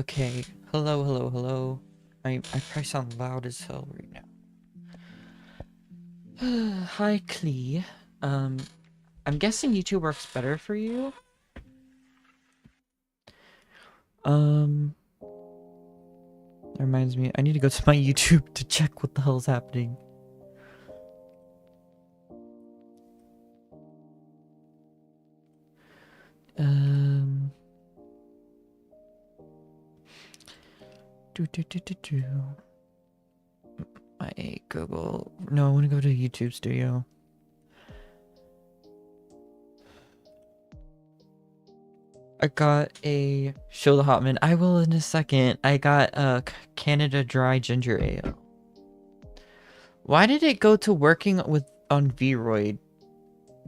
Okay, hello, hello, hello. I probably sound loud as hell right now. Hi, Klee. Um, I'm guessing YouTube works better for you. Um, that reminds me, I need to go to my YouTube to check what the hell's happening. Um, do. My Google. No, I want to go to YouTube Studio. I got a show the Hotman. I will in a second. I got a Canada Dry Ginger Ale. Why did it go to working with on Vroid?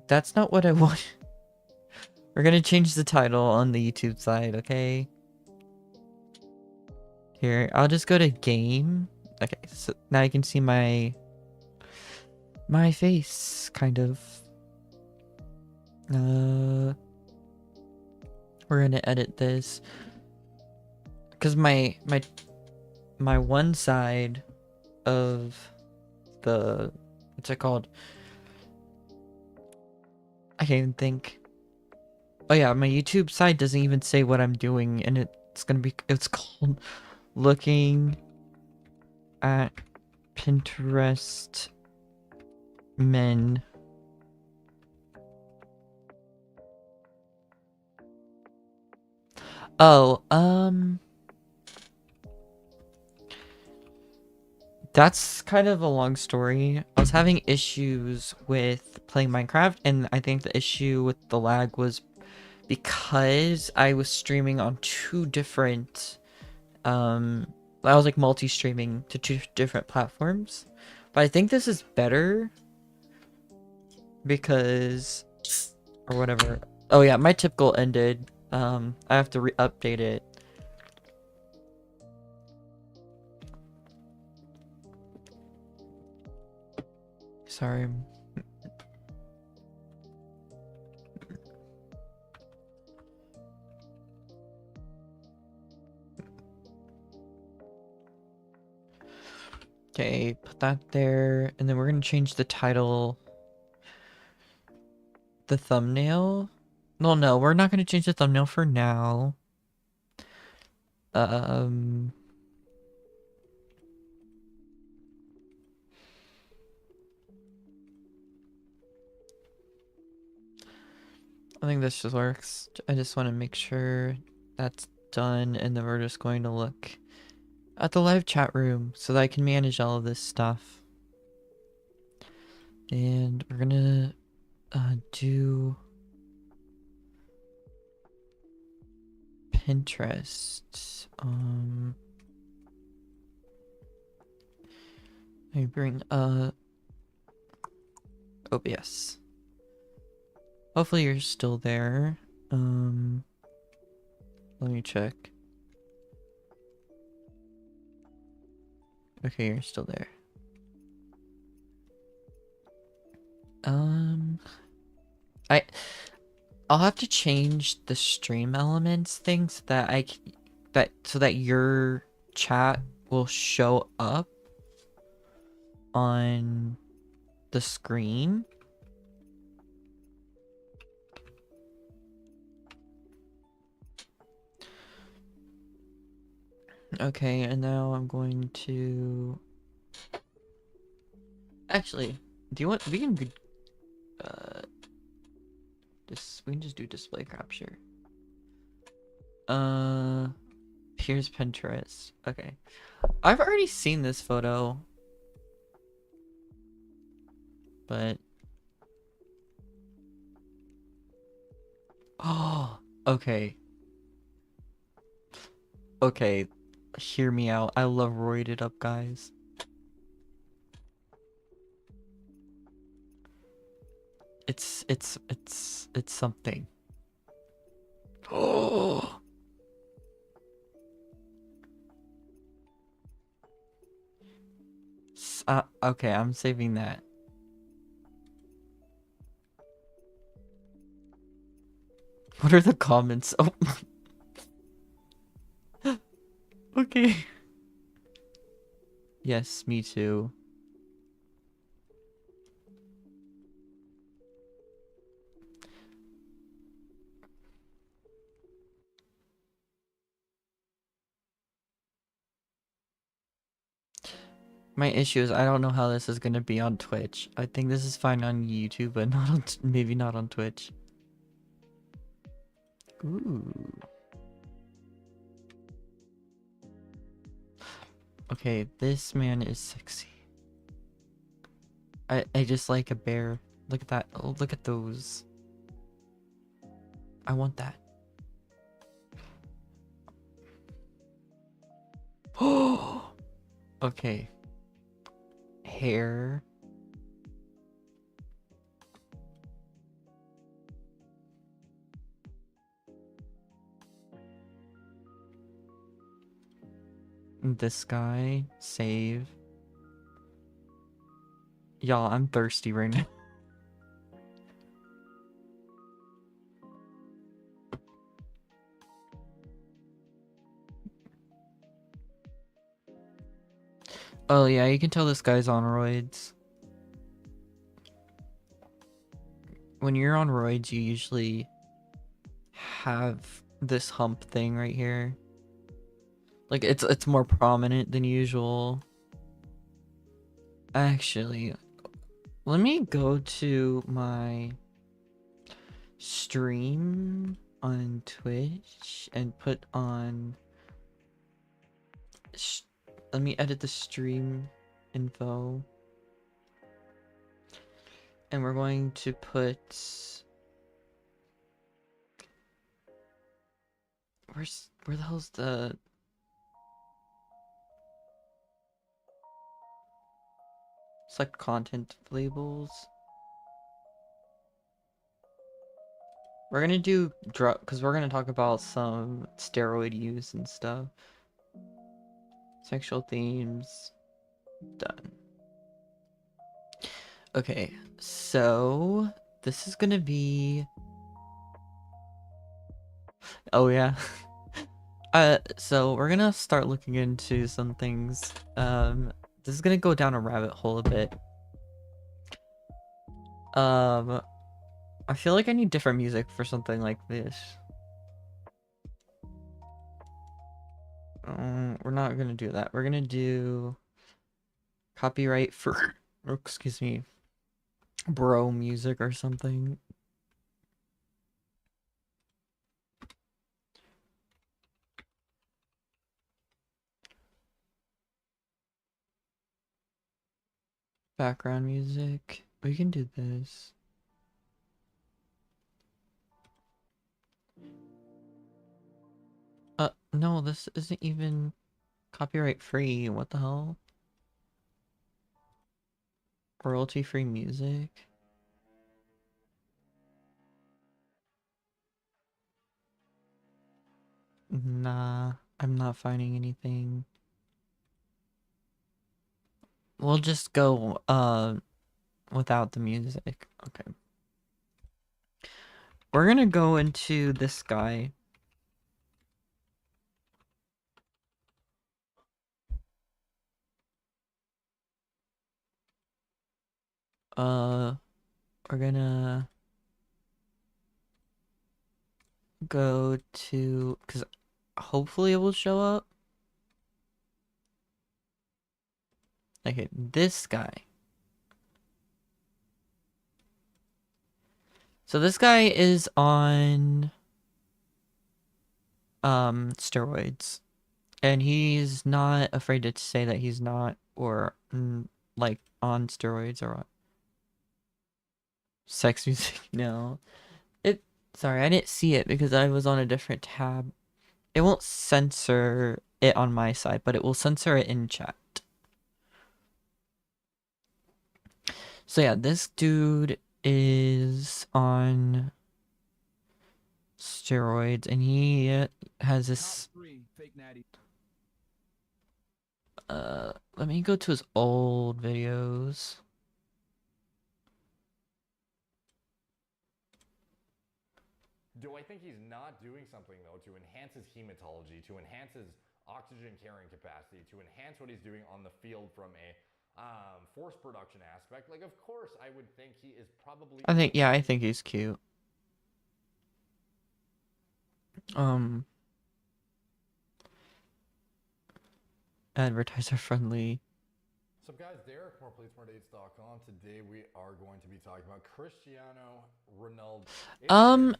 That's not what I want. We're gonna change the title on the YouTube side, okay? Here, I'll just go to game. Okay, so now you can see my face, kind of. We're gonna edit this because my one side of the what's it called? I can't even think. Oh yeah, my YouTube side doesn't even say what I'm doing, and it's called looking at Pinterest men. Oh, that's kind of a long story. I was having issues with playing Minecraft, and I think the issue with the lag was because I was streaming on two different, I was like multi-streaming to two different platforms. But I think this is better because, or whatever. Oh yeah, my tip goal ended. I have to re-update it. Sorry. Okay, put that there, and then we're gonna change the title, the thumbnail. Well, no, we're not gonna change the thumbnail for now. I think this just works. I just want to make sure that's done, and then we're just going to look at the live chat room so that I can manage all of this stuff. And we're gonna do Pinterest. Let me bring OBS. Hopefully you're still there. Let me check. Okay, you're still there. I'll have to change the stream elements thing so that your chat will show up on the screen. Okay, and now I'm going to actually, do you want we can just do display capture. Here's Pinterest. Okay. I've already seen this photo. But oh, okay. Okay. Hear me out. I love roided up guys. It's something. Oh. Okay, I'm saving that. What are the comments? Oh. okay. Yes, me too. My issue is I don't know how this is gonna be on Twitch. I think this is fine on YouTube, but not on maybe not on Twitch. Ooh. Okay, this man is sexy. I just like a bear. Look at that. Oh, look at those. I want that. Oh. Okay. Hair. This guy. Save. Y'all, I'm thirsty right now. Oh yeah, you can tell this guy's on roids. When you're on roids, you usually have this hump thing right here. Like it's more prominent than usual. Actually, let me go to my stream on Twitch and put on let me edit the stream info. And we're going to put where the hell's the select content labels? We're gonna do drug because we're gonna talk about some steroid use and stuff. Sexual themes. Done. Okay, so this is gonna be. Oh yeah. So we're gonna start looking into some things. This is gonna go down a rabbit hole a bit. I feel like I need different music for something like this. We're not gonna do that. We're gonna do copyright for, oh, excuse me, bro music or something. Background music. We can do this. No, this isn't even copyright free. What the hell? Royalty free music? Nah, I'm not finding anything. We'll just go, without the music. Okay. We're gonna go into this guy. We're gonna go to, because hopefully it will show up. Okay, this guy. So this guy is on steroids, and he's not afraid to say that he's not, or like on steroids or what. Sex music. No, sorry, I didn't see it because I was on a different tab. It won't censor it on my side, but it will censor it in chat. So yeah, this dude is on steroids, and he has this. Let me go to his old videos. Do I think he's not doing something though to enhance his hematology, to enhance his oxygen carrying capacity to enhance what he's doing on the field from a force production aspect. Like, of course, I would think he is probably I think, going yeah, to I be. think he's cute. Um, Advertiser friendly. So, guys, Derek, moreplaysmoredates.com. Today we are going to be talking about Cristiano Ronaldo. Is there Um,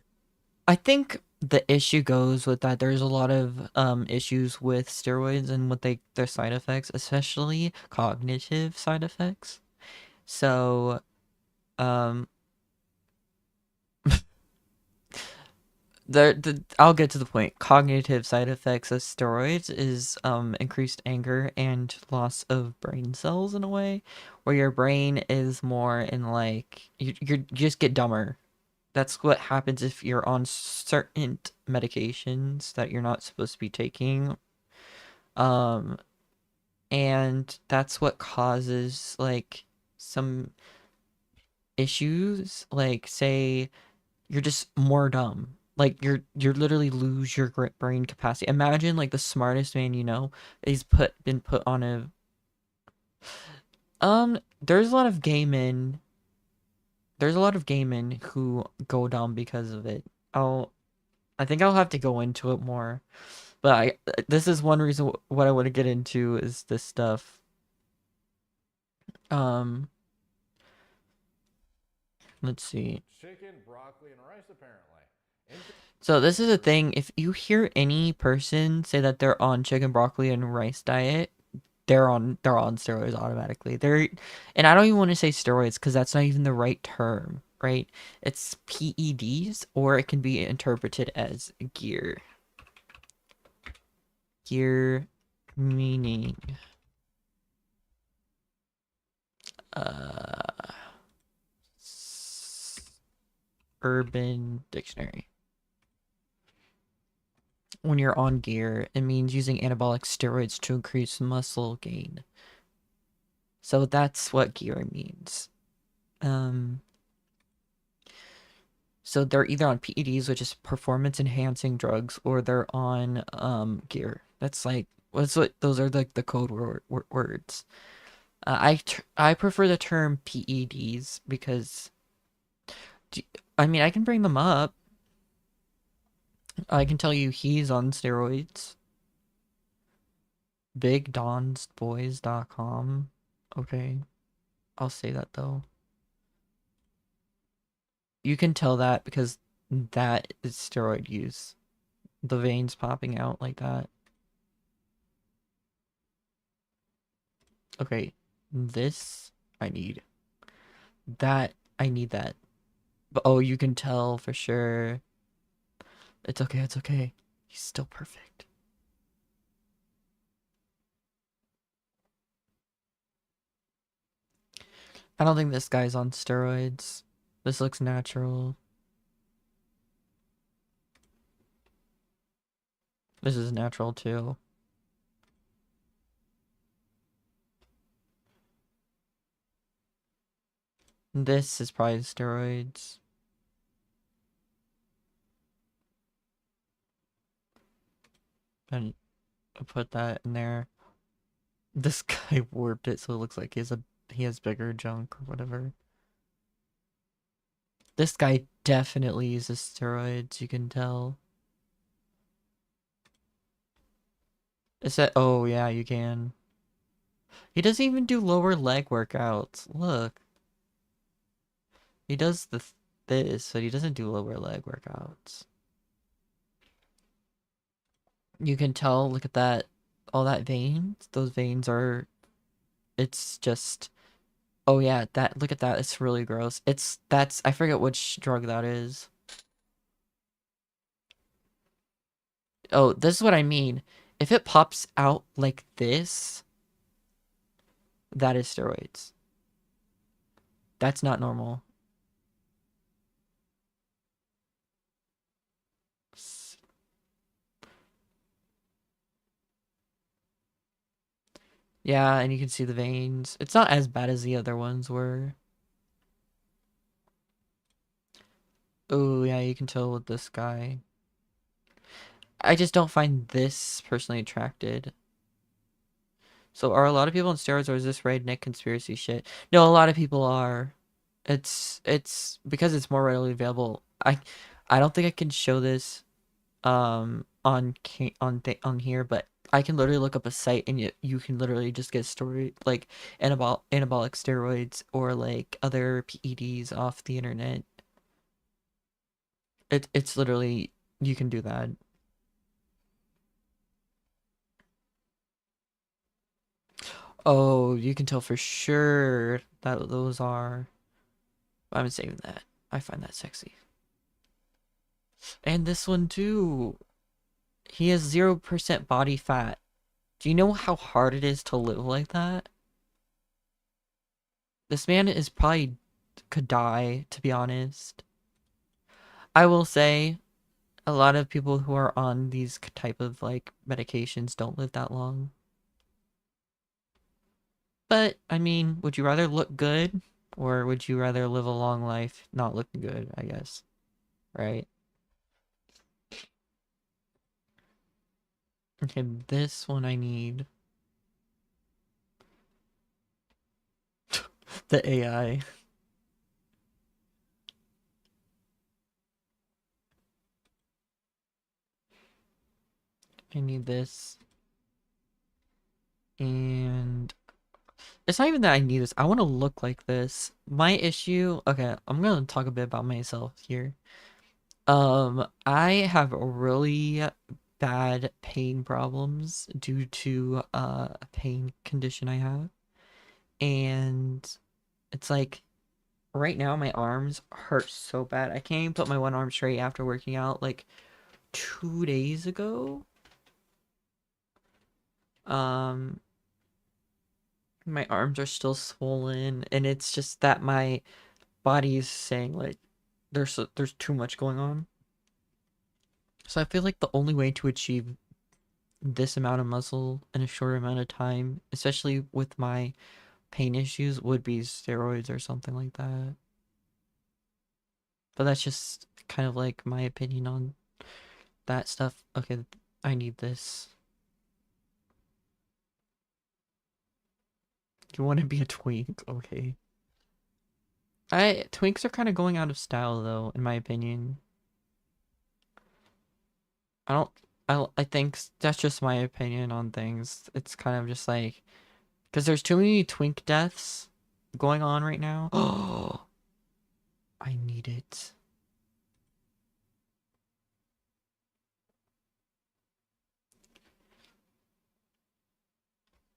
I think the issue goes with that there's a lot of issues with steroids and what their side effects, especially cognitive side effects. So, um I'll get to the point. Cognitive side effects of steroids is increased anger and loss of brain cells in a way, where your brain is more in like you just get dumber. That's what happens if you're on certain medications that you're not supposed to be taking. Um, and that's what causes like some issues, like say you're just more dumb. Like you're literally lose your brain capacity. Imagine like the smartest man you know is been put on a there's a lot of gay men there's a lot of gay men who go dumb because of it. I think I'll have to go into it more. But I this is one reason what I want to get into is this stuff. Um let's see. chicken, broccoli, and rice, apparently? So this is a thing. If you hear any person say that they're on chicken, broccoli, and rice diet, they're on steroids automatically. And I don't even want to say steroids because that's not even the right term, right? It's PEDs, or it can be interpreted as gear. Gear meaning uh Urban Dictionary. When you're on gear, it means using anabolic steroids to increase muscle gain. So that's what gear means. Um, so they're either on PEDs, which is performance enhancing drugs, or they're on gear. That's like what's what those are like the code words. I prefer the term PEDs because I mean I can bring them up. I can tell you he's on steroids. BigDonsBoys.com. Okay, I'll say that though. You can tell that because that is steroid use. The veins popping out like that. Okay, this I need. That I need that. But oh, you can tell for sure. It's okay, it's okay. He's still perfect. I don't think this guy's on steroids. This looks natural. This is natural too. This is probably steroids. And I'll put that in there. This guy warped it so it looks like he has bigger junk or whatever. This guy definitely uses steroids, you can tell. Is that oh yeah, you can. He doesn't even do lower leg workouts. Look. He does this, but he doesn't do lower leg workouts. You can tell, look at that. All that veins, those veins are it's just oh yeah, that look at that. It's really gross. That's I forget which drug that is. Oh, this is what I mean. If it pops out like this, that is steroids. That's not normal. Yeah, and you can see the veins. It's not as bad as the other ones were. Oh, yeah, you can tell with this guy. I just don't find this personally attracted. So are a lot of people on steroids, or is this redneck conspiracy shit? No, a lot of people are. It's because it's more readily available. I don't think I can show this on here, but I can literally look up a site and you can literally just get story like anabolic steroids or like other PEDs off the internet. It's literally you can do that. Oh, you can tell for sure that those are. I'm saving that. I find that sexy. And this one too. He has 0% body fat. Do you know how hard it is to live like that? This man is probably could die, to be honest. I will say a lot of people who are on these type of like medications don't live that long. But I mean, would you rather look good or would you rather live a long life not looking good, I guess, right? Okay, this one I need the AI. I need this. And it's not even that I need this. I want to look like this. My issue, okay, I'm gonna talk a bit about myself here. I have really bad pain problems due to a pain condition I have. And it's like right now my arms hurt so bad. I can't even put my one arm straight after working out like 2 days ago. Um, my arms are still swollen, and it's just that my body is saying like there's too much going on. So I feel like the only way to achieve this amount of muscle in a short amount of time, especially with my pain issues, would be steroids or something like that. But that's just kind of like my opinion on that stuff. Okay, I need this. You want to be a twink? Okay. I twinks are kind of going out of style though, in my opinion. I don't. I think that's just my opinion on things. It's kind of just like because there's too many twink deaths going on right now. Oh, I need it.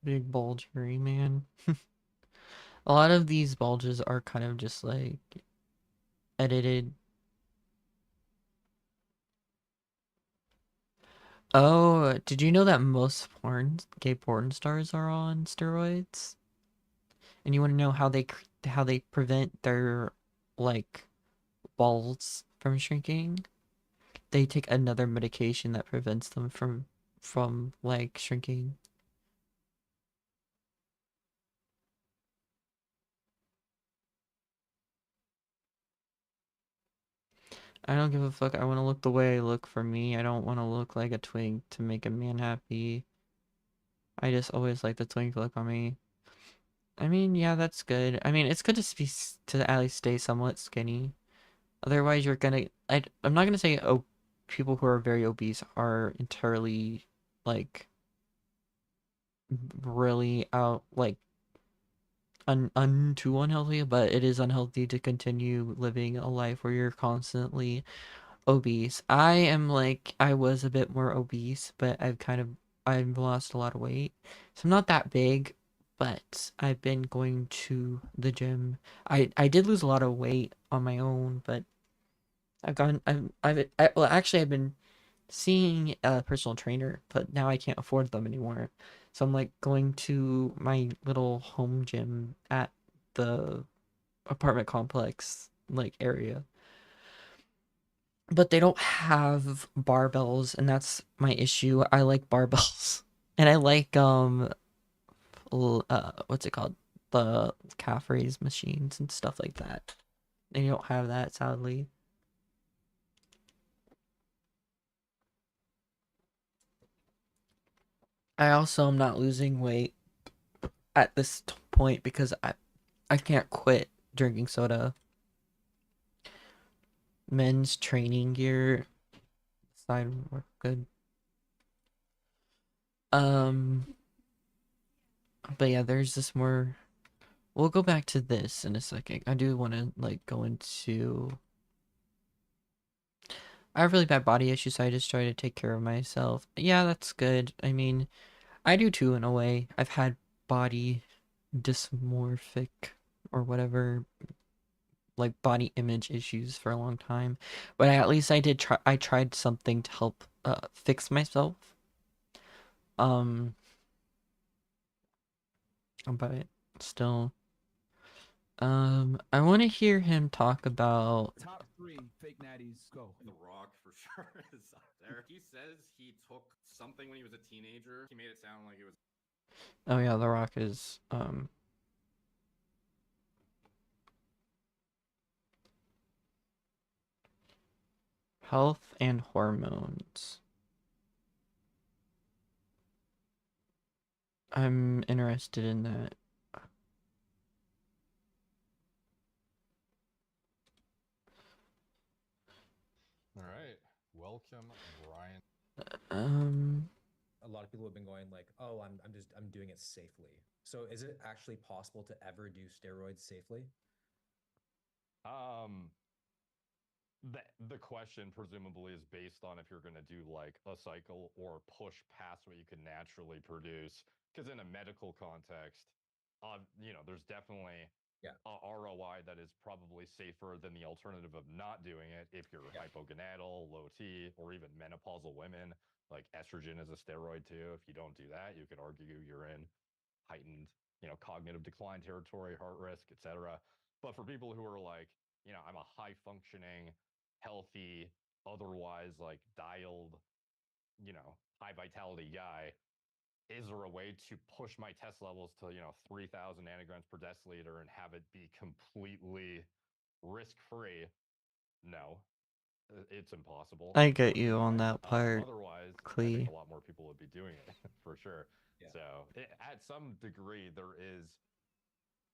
Big bulgery, man. A lot of these bulges are kind of just like edited. Oh, did you know that most gay porn stars are on steroids? And you want to know how how they prevent their like balls from shrinking? They take another medication that prevents them from like shrinking. I don't give a fuck. I want to look the way I look for me. I don't want to look like a twink to make a man happy. I just always like the twink look on me. I mean, yeah, that's good. I mean, it's good to be to at least stay somewhat skinny. Otherwise, you're gonna. I'm not gonna say oh, people who are very obese are entirely like really out like too unhealthy, but it is unhealthy to continue living a life where you're constantly obese. I am like I was a bit more obese, but I've lost a lot of weight. So I'm not that big, but I've been going to the gym. I did lose a lot of weight on my own, but well actually I've been seeing a personal trainer, but now I can't afford them anymore. So I'm like going to my little home gym at the apartment complex like area. But they don't have barbells, and that's my issue. I like barbells. And I like what's it called? The calf raise machines and stuff like that. They don't have that, sadly. I also am not losing weight at this point because I can't quit drinking soda. Men's training gear side work good. Um, but yeah, there's this more. We'll go back to this in a second. I do want to like go into. I have really bad body issues, so I just try to take care of myself. Yeah, that's good. I mean, I do too in a way. I've had body dysmorphic or whatever, like body image issues for a long time. But at least I did try. I tried something to help fix myself. Um, but still, I want to hear him talk about. Top three fake natties go. The Rock for sure is up there. He says he took something when he was a teenager. He made it sound like it was. Oh yeah, The Rock is health and hormones. I'm interested in that. All right, welcome, Brian. Um, A lot of people have been going like, "Oh, I'm doing it safely." So is it actually possible to ever do steroids safely? Um, the question presumably is based on if you're going to do like a cycle or push past what you can naturally produce. Because in a medical context, there's definitely Yeah. a ROI that is probably safer than the alternative of not doing it if you're Yeah. hypogonadal, low T, or even menopausal women. Like estrogen is a steroid too. If you don't do that, you could argue you're in heightened, cognitive decline territory, heart risk, etc. But for people who are like, I'm a high functioning, healthy, otherwise like dialed, high vitality guy, is there a way to push my test levels to 3,000 nanograms per deciliter and have it be completely risk free? No, it's impossible, I get you on unfortunately. that part, Otherwise, I think Clee. a lot more people would be doing it for sure. Yeah. So at some degree, there is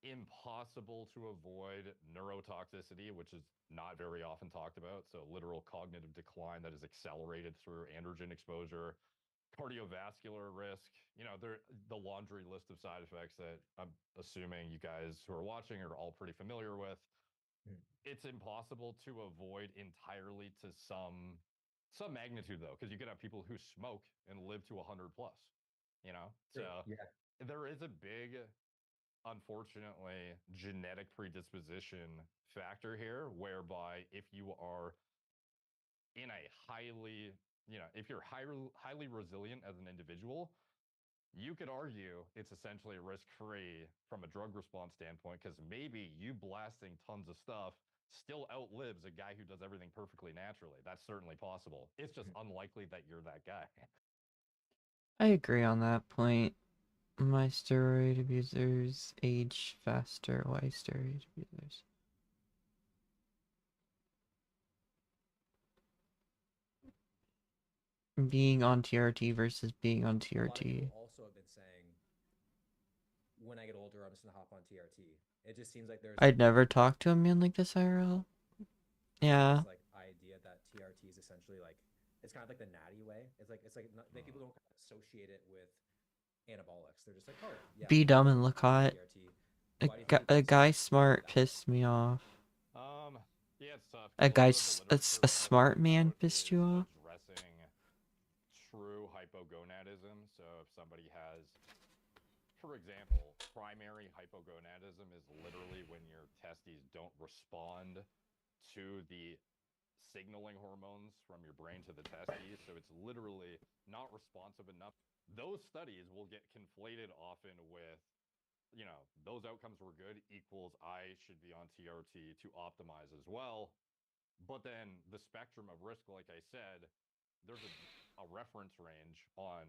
impossible to avoid neurotoxicity, which is not very often talked about. So literal cognitive decline that is accelerated through androgen exposure, cardiovascular risk, the laundry list of side effects that I'm assuming you guys who are watching are all pretty familiar with. Mm. It's impossible to avoid entirely to some magnitude though, because you could have people who smoke and live to 100 plus, True. so Yeah. there is a big, unfortunately, genetic predisposition factor here, whereby if you are in a highly, if you're highly resilient as an individual, you could argue it's essentially risk free from a drug response standpoint because maybe you blasting tons of stuff still outlives a guy who does everything perfectly naturally. That's certainly possible. It's just Mm. unlikely that you're that guy. I agree on that point. My steroid abusers age faster. Why steroid abusers? Being on TRT versus being on A lot of people TRT. also have been saying, when I get older, I'm just gonna hop on TRT. It just seems like I'd never talk to a man like this IRL. there's Yeah. this like idea that TRT is essentially like it's kind of like the natty way. It's like people don't kind of associate it with anabolics. They're just like, oh yeah, Be dumb I'm and look on hot. TRT. Why do you think people A guy associate TRT with smart that? pissed me off. Yeah, it's tough A because a guy, lot of the literature a that has smart come man out pissed is you off. addressing true hypogonadism. So if somebody has, for example, primary hypogonadism is literally when your testes don't respond to the signaling hormones from your brain to the testes. So it's literally not responsive enough. Those studies will get conflated often with, those outcomes were good equals I should be on TRT to optimize as well. But then the spectrum of risk, like I said, there's a reference range on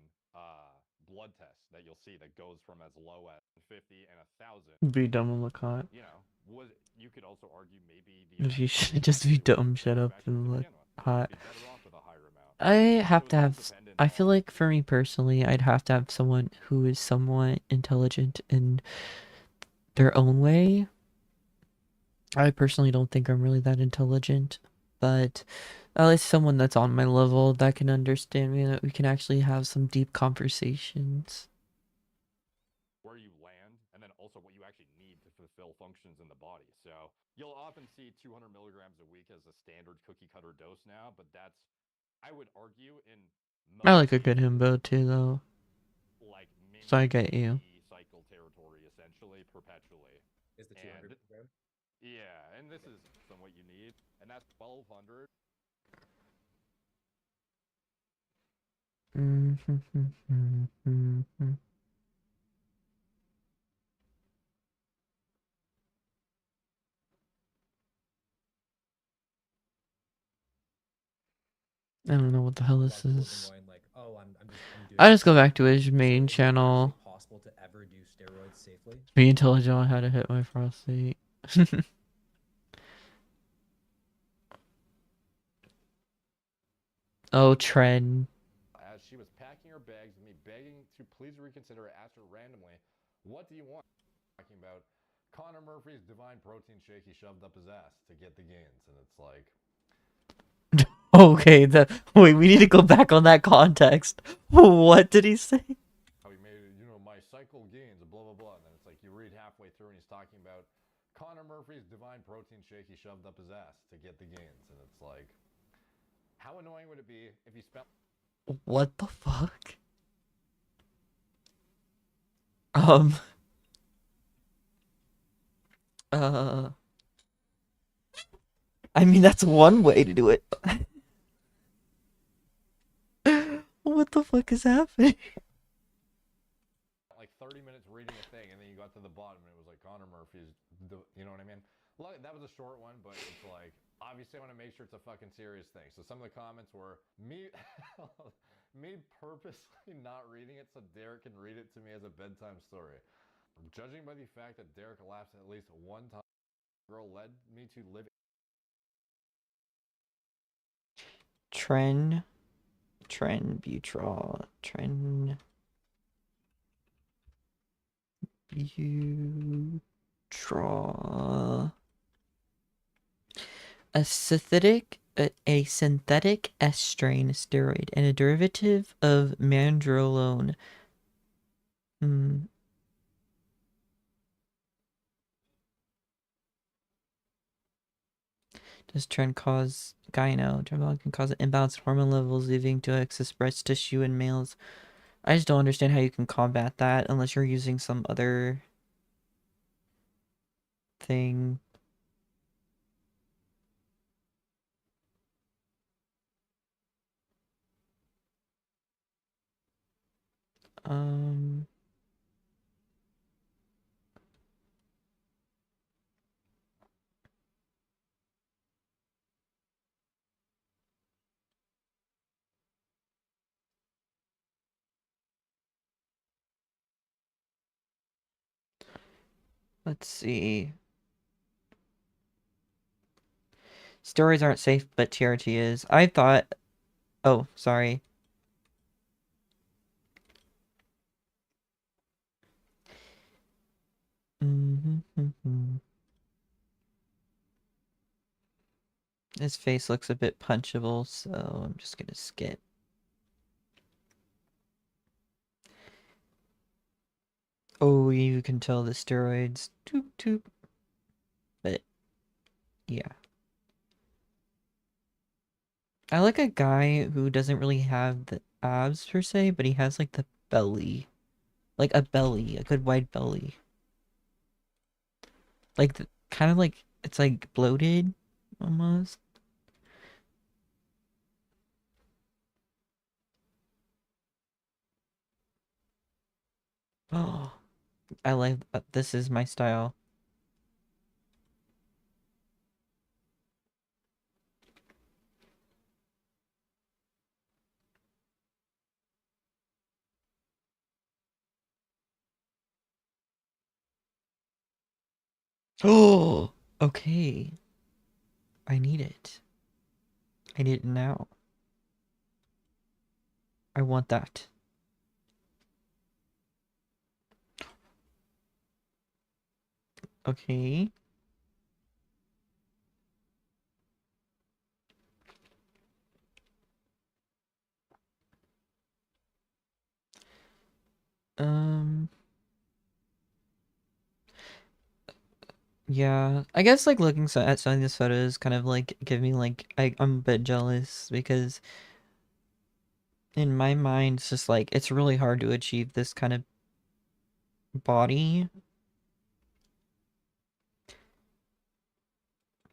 blood tests that you'll see that goes from as low as 50 and 1,000. Be dumb and look hot. You could also argue maybe the If you amount of should body just fat be too dumb, wasn't shut such a up factor and to look begin with. Maybe you'd hot. be better off with a higher amount. I have was to all have. dependent I feel on like for me personally, I'd have to have someone who is somewhat intelligent in their own way. I personally don't think I'm really that intelligent, but at least someone that's on my level that can understand me, that we can actually have some deep conversations. where you land, and then also what you actually need to fulfill functions in the body. So you'll often see 200 milligrams a week as a standard cookie cutter dose now, but that's, I would argue, in I most like a good cases, himbo too, though. like So I mini get you. cycle territory essentially perpetually. Is the 200 And milligram? yeah, and this is what you need, and that's 1200. I don't know what the hell A lot this of people have been is. going like, "Oh, I'm doing I this just go for back to fun." his So main is it actually channel. possible to ever do steroids safely? Be intelligent on how to hit my prostate. Oh, Tren. As she was packing her bags, me begging to please reconsider, I asked her randomly, "What do you want?" Talking about Connor Murphy's divine protein shake he shoved up his ass to get the gains, and it's like, Okay, wait, we need to go back on that context. What did he say? how he made it, my cycle gains, and blah blah blah. And then it's like you read halfway through, and he's talking about Connor Murphy's divine protein shake he shoved up his ass to get the gains, and it's like, how annoying would it be if he spent What the fuck? Um, uh, I mean, that's one way to do it. What the fuck is happening? like 30 minutes reading a thing, and then you got to the bottom, and it was like Connor Murphy's, you know what I mean? That was a short one, but it's like, obviously I want to make sure it's a fucking serious thing. So some of the comments were me, me purposely not reading it so Derek can read it to me as a bedtime story. Judging by the fact that Derek laughs at least one time, girl led me to live. Tren Butrol. Butrol. A synthetic estrane steroid and a derivative of mandrolone. Does trend cause gyno? Trend can cause imbalanced hormone levels, leading to excess breast tissue in males. I just don't understand how you can combat that unless you're using some other thing. Um, let's see. Steroids aren't safe, but TRT is. I thought. Oh, sorry. His face looks a bit punchable, so I'm just gonna skip. Oh, you can tell the steroids. Toop toop. But yeah. I like a guy who doesn't really have the abs per se, but he has like the belly. Like a belly, a good wide belly. Like kind of like it's like bloated almost. Oh, I like this is my style. Oh, okay. I need it. I need it now. I want that. Okay. Um, yeah, I guess like looking at some of these photos kind of like give me like I'm a bit jealous because in my mind it's just like it's really hard to achieve this kind of body,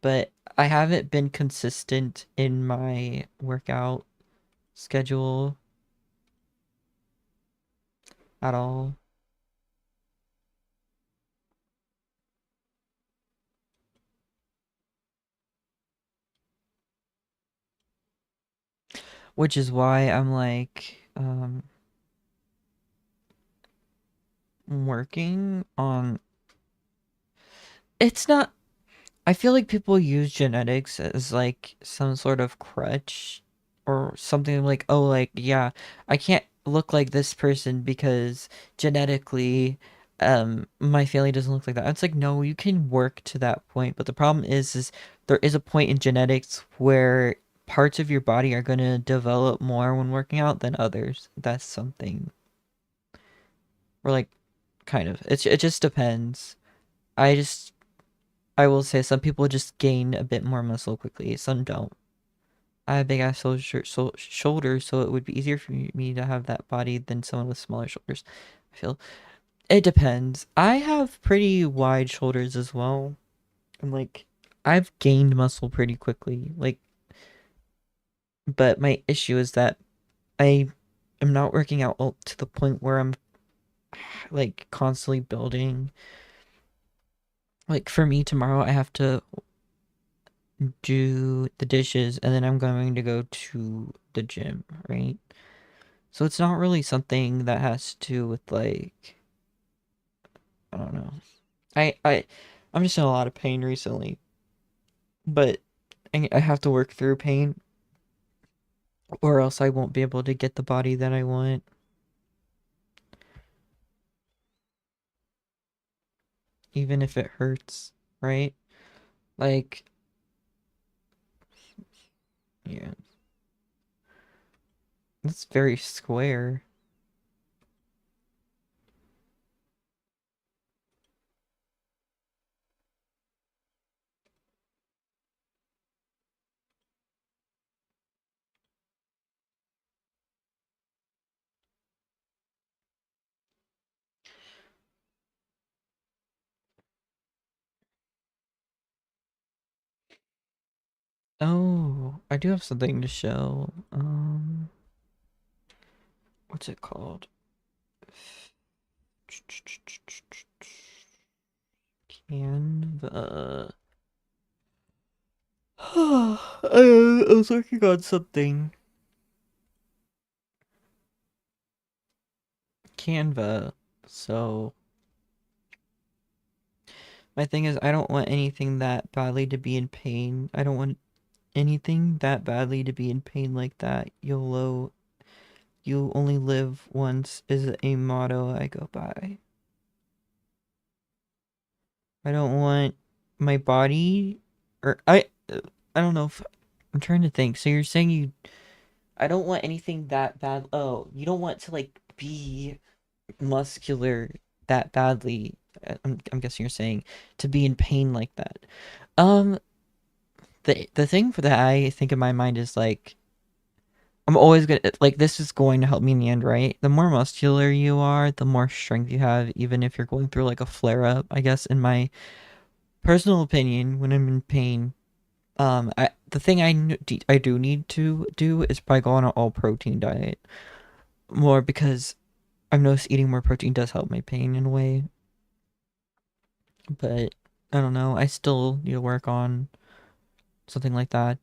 but I haven't been consistent in my workout schedule at all. Which is why I'm like working on it's not I feel like people use genetics as like some sort of crutch or something like, oh, like, yeah, I can't look like this person because genetically, my family doesn't look like that. It's like, no, you can work to that point. But the problem is there is a point in genetics where parts of your body are going to develop more when working out than others. That's something. Or like, kind of. It just depends. I just I will say some people just gain a bit more muscle quickly, some don't. I have big ass shoulders, so it would be easier for me to have that body than someone with smaller shoulders. I feel it depends. I have pretty wide shoulders as well. And like I've gained muscle pretty quickly. Like but my issue is that I am not working out to the point where I'm like constantly building. Like for me tomorrow I have to do the dishes and then I'm going to go to the gym, right? So it's not really something that has to do with like I don't know. I'm just in a lot of pain recently, but I have to work through pain or else I won't be able to get the body that I want, even if it hurts, right? Like, yeah, it's very square. Oh, I do have something to show. What's it called? Canva. I was working on something. Canva. So my thing is I don't want anything that badly to be in pain. I don't want anything that badly to be in pain like that. YOLO, you only live once is a motto I go by. I don't want my body or I don't know if I'm trying to think. So you're saying I don't want anything that bad. Oh, you don't want to like be muscular that badly. I'm guessing you're saying to be in pain like that. Um, the thing for that I think in my mind is like I'm always gonna like this is going to help me in the end, right? The more muscular you are, the more strength you have, even if you're going through like a flare up. I guess in my personal opinion, when I'm in pain, the thing I do need to do is probably go on an all protein diet more because I've noticed eating more protein does help my pain in a way. But I don't know. I still need to work on something like that.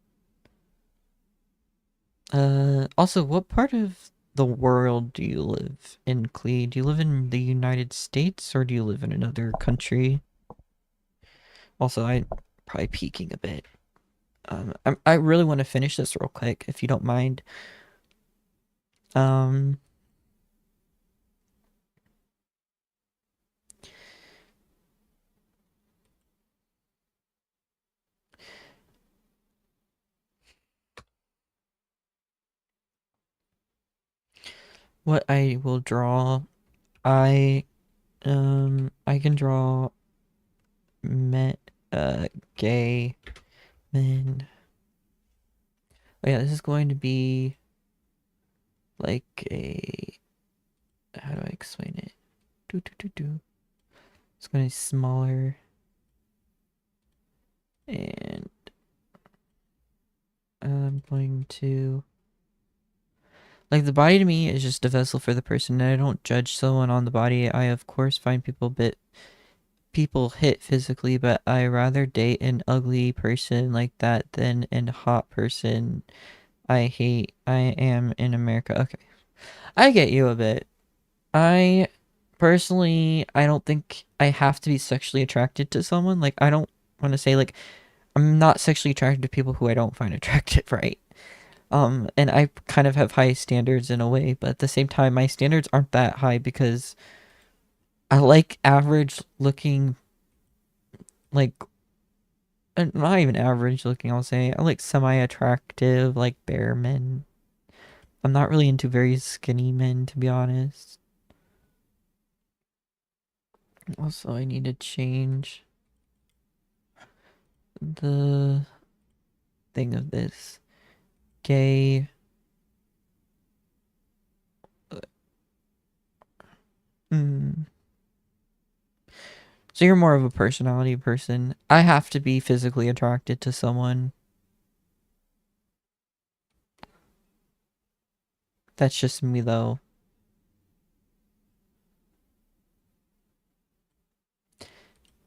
Also, what part of the world do you live in, Clee? Do you live in the United States or do you live in another country? Also, I probably peeking a bit. I really want to finish this real quick, if you don't mind. Um, what I will draw, I I can draw men, gay men. Oh yeah, this is going to be like a, how do I explain it? Do do do do. It's going to be smaller, and I'm going to, like, the body to me is just a vessel for the person, and I don't judge someone on the body. I of course find people hit physically, but I rather date an ugly person like that than a hot person. I am in America. Okay. I get you a bit. I personally, I don't think I have to be sexually attracted to someone. Like, I don't want to say, like, I'm not sexually attracted to people who I don't find attractive, right? And I kind of have high standards in a way, but at the same time, my standards aren't that high because I like average looking, like, not even average looking, I'll say. I like semi-attractive, like, bear men. I'm not really into very skinny men, to be honest. Also, I need to change the thing of this. Gay. Mm. So you're more of a personality person. I have to be physically attracted to someone. That's just me, though.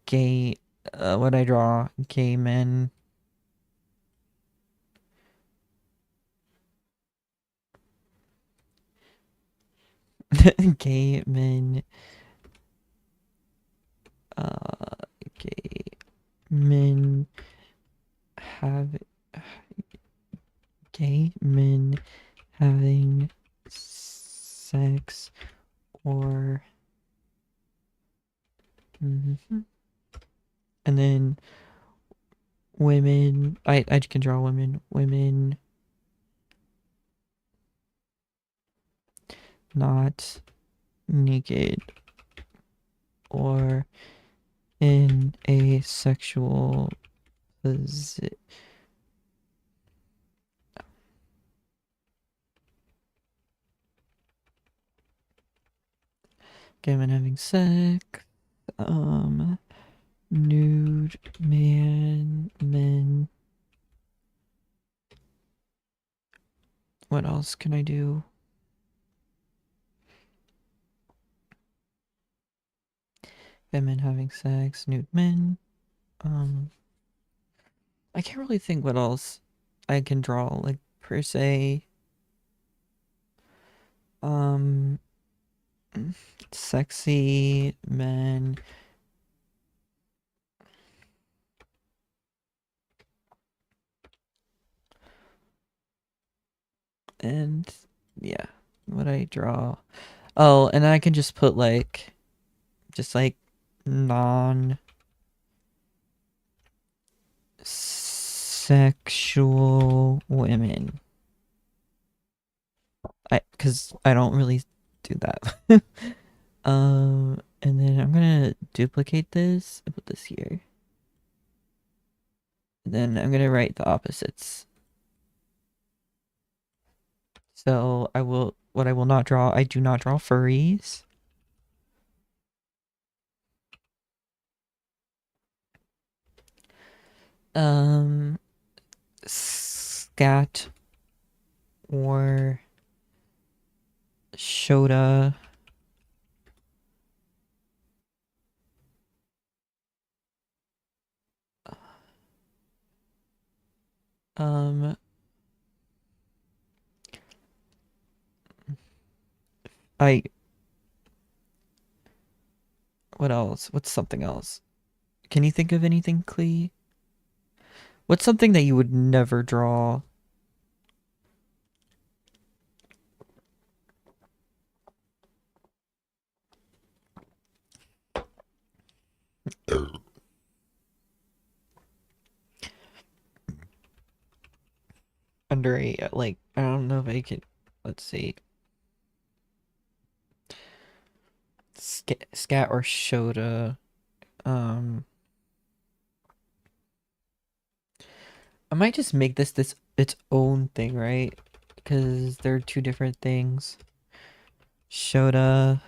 Gay. What I draw? Gay men. Gay men. Gay men have gay men having sex or and then women, I can draw women not naked or in a sexual position. Gay men having sex, nude men. What else can I do? Gay men having sex, nude men. I can't really think what else I can draw, like, per se. Um, sexy men. And yeah, what I draw. Oh, and I can just put like, just like non sexual women. Cause I don't really do that. And then I'm gonna duplicate this and put this here. And then I'm gonna write the opposites. So what I will not draw, I do not draw furries. Scat or Shota. Um, I, what else? What's something else? Can you think of anything, Clee? What's something that you would never draw? under a like I don't know if I could. Let's see. Scat or Shota. Um, I might just make this its own thing, right? Because they're two different things. Shota,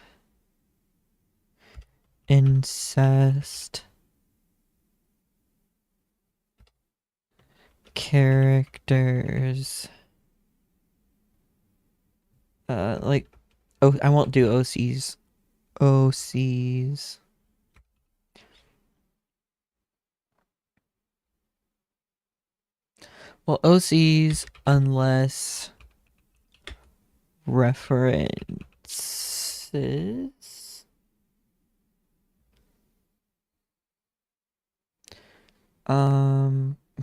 incest, characters. Like, oh, I won't do OCs. OCs. Well, OCs unless references.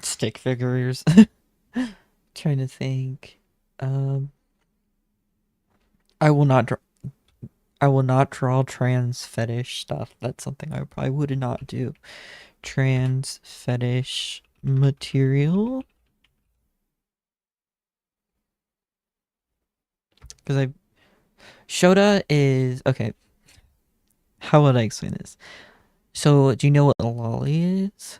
Stick figures. Trying to think. Um, I will not draw. I will not draw trans fetish stuff. That's something I probably would not do. Trans fetish material. Because Shota is okay. How would I explain this? So, do you know what a lolly is?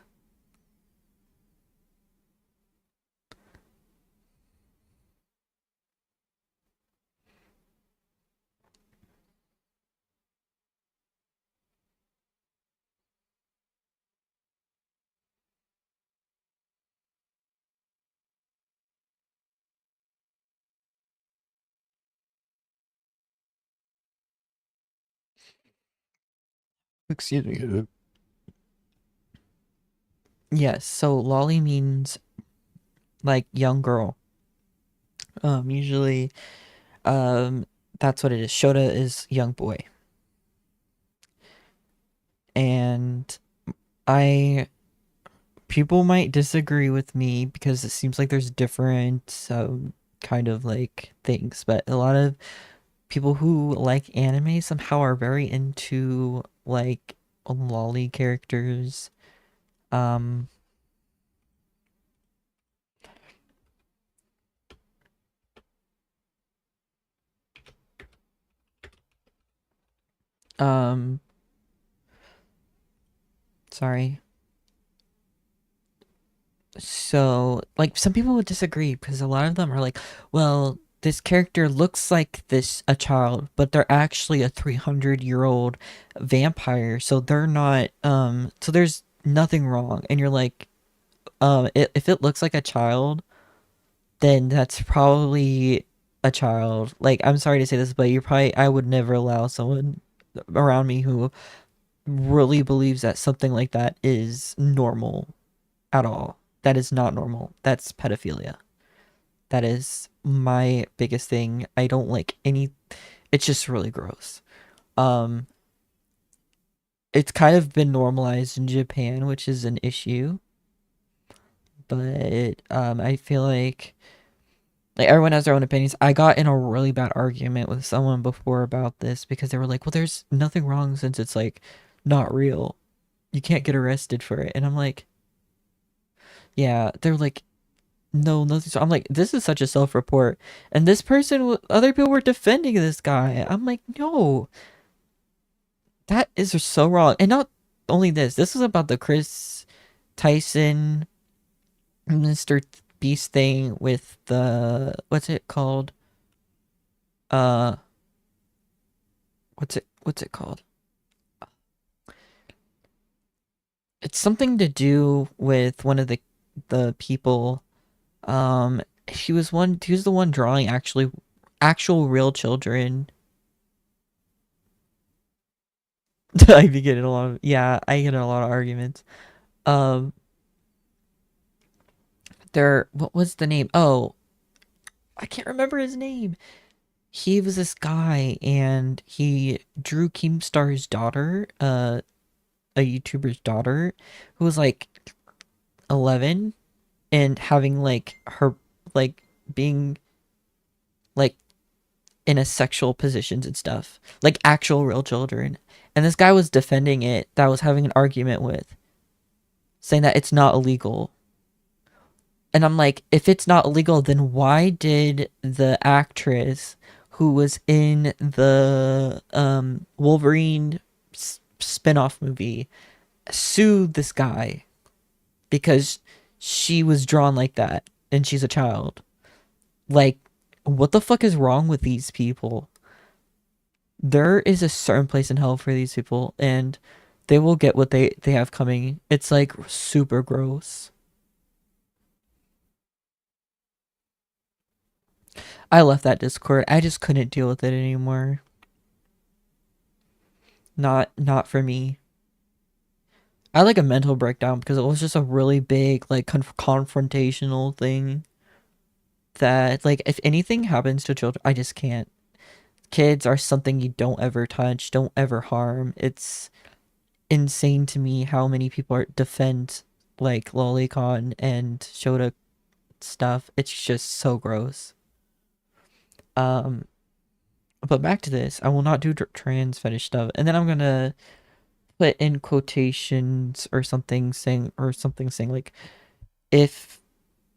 Excuse me. Yes, so lolly means like young girl. Usually, that's what it is. Shota is young boy. And I people might disagree with me because it seems like there's different kind of like things, but a lot of people who like anime somehow are very into like lolly characters. Um um sorry. So, like, some people would disagree because a lot of them are like, well, this character looks like this a child, but they're actually a 300-year-old vampire, so they're not so there's nothing wrong. And you're like, if it looks like a child, then that's probably a child. Like, I'm sorry to say this, but I would never allow someone around me who really believes that something like that is normal at all. That is not normal. That's pedophilia. That is my biggest thing. I don't like any it's just really gross. Um it's kind of been normalized in Japan, which is an issue, but I feel like everyone has their own opinions. I got in a really bad argument with someone before about this because they were like, "Well, there's nothing wrong since it's like not real. You can't get arrested for it." And I'm like, "Yeah." They're like, no, nothing. So I'm like, this is such a self-report, and this person, other people were defending this guy. I'm like, no, that is so wrong. And not only this, this is about the Chris Tyson, Mr. Beast thing with the what's it called? Uh, what's it called? It's something to do with one of the people. He was the one drawing actual real children. I be getting a lot of yeah, I get in a lot of arguments. Um, what was the name? Oh, I can't remember his name. He was this guy, and he drew Keemstar's daughter, a YouTuber's daughter, who was like 11, and having like her like being like in a sexual positions and stuff, like actual real children. And this guy was defending it. That I was having an argument with, saying that it's not illegal. And I'm like, if it's not illegal, then why did the actress who was in the Wolverine spin-off movie sue this guy because she was drawn like that and she's a child? Like, what the fuck is wrong with these people? There is a certain place in hell for these people, and they will get what they have coming. It's like super gross. I left that Discord. I just couldn't deal with it anymore. Not for me. I had like a mental breakdown because it was just a really big like confrontational thing that like if anything happens to children, I just can't. Kids are something you don't ever touch, don't ever harm. It's insane to me how many people are defend like lolicon and Shota stuff. It's just so gross. Um, but back to this, I will not do trans fetish stuff, and then I'm gonna put in quotations or something saying like, if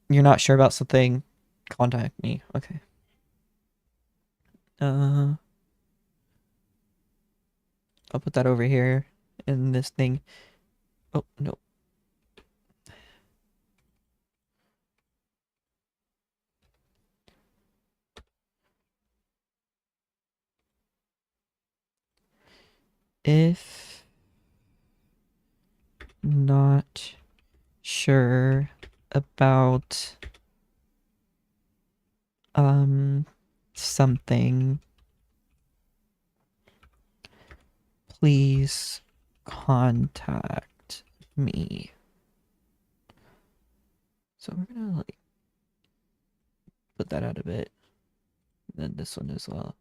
you're not sure about something, contact me. Okay. Uh, I'll put that over here in this thing. Oh no. If not sure about something, please contact me. So we're gonna like put that out a bit. And then this one as well.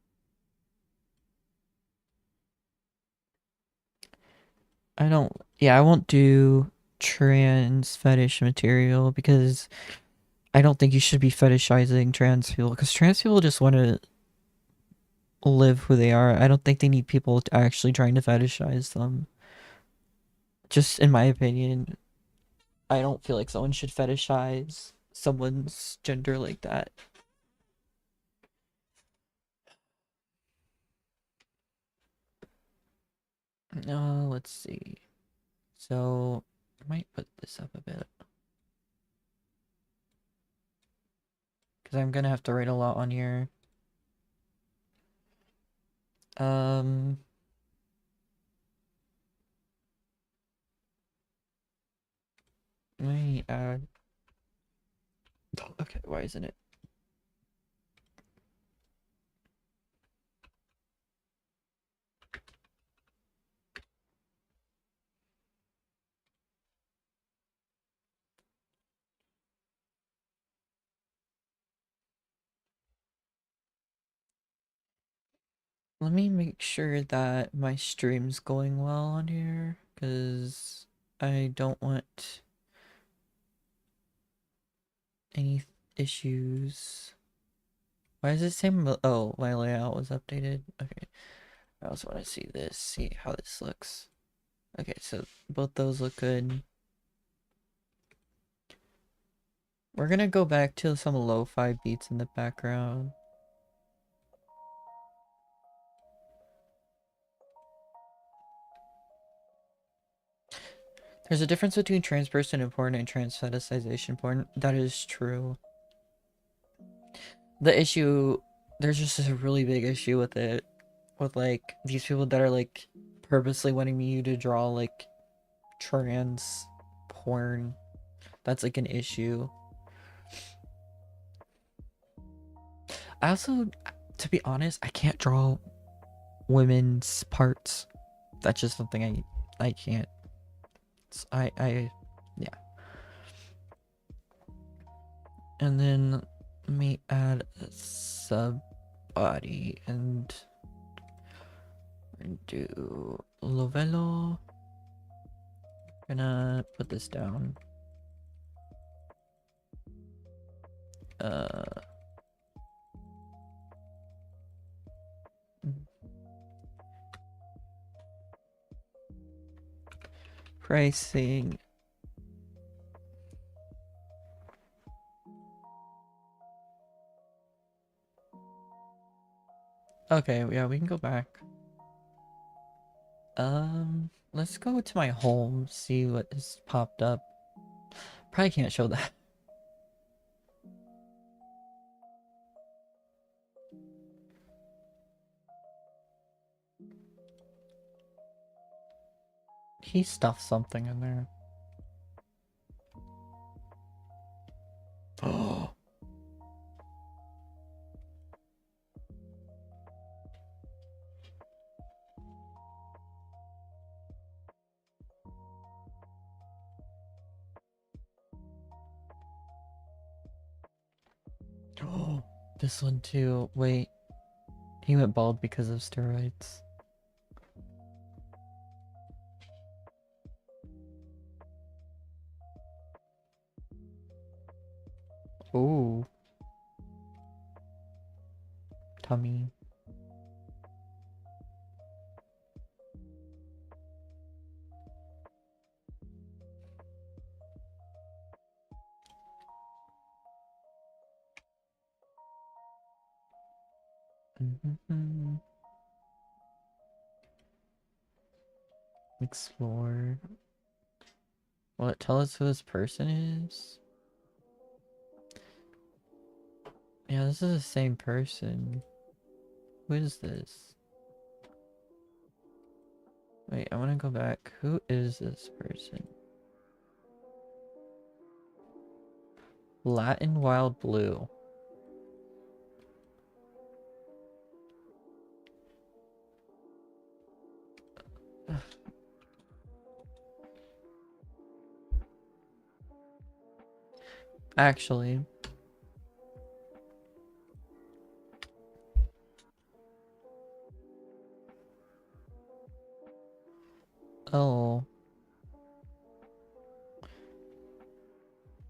I won't do trans fetish material because I don't think you should be fetishizing trans people because trans people just want to live who they are. I don't think they need people actually trying to fetishize them. Just in my opinion, I don't feel like someone should fetishize someone's gender like that. Let's see. So, I might put this up a bit. Because I'm gonna have to write a lot on here. Um, let me add. Okay, why isn't it? Let me make sure that my stream's going well on here, because I don't want any issues. Why is it saying, oh, my layout was updated? Okay, I also want to see this, see how this looks. Okay, so both those look good. We're gonna go back to some lo-fi beats in the background. There's a difference between trans person porn and trans fetishization porn. That is true. The issue, there's just a really big issue with it. With like these people that are like purposely wanting me to draw like trans porn. That's like an issue. I also, to be honest, I can't draw women's parts. That's just something I can't. Yeah. And then let me add a sub body and do Lovelo. Gonna put this down. Uh, pricing. Okay, yeah, we can go back. Let's go to my home, see what has popped up. Probably can't show that. He stuffed something in there. Oh. Oh, this one too. Wait, he went bald because of steroids. Ooh. Tummy. Mm-hmm. Explore. Will it tell us who this person is? Yeah, this is the same person. Who is this? Wait, I want to go back. Who is this person? Latin Wild Blue. Actually, oh,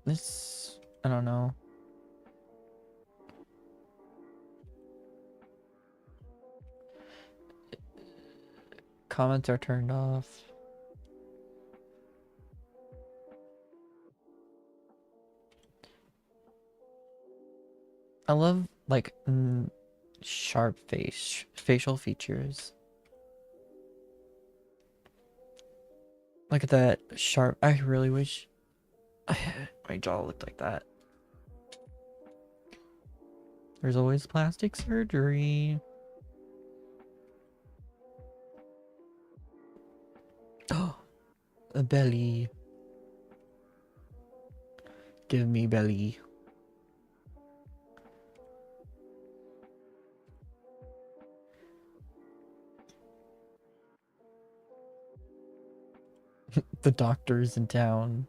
this, I don't know. Comments are turned off. I love like sharp facial features. Look at that sharp. I really wish my jaw looked like that. There's always plastic surgery. Oh, a belly. Give me belly. The doctor's in town.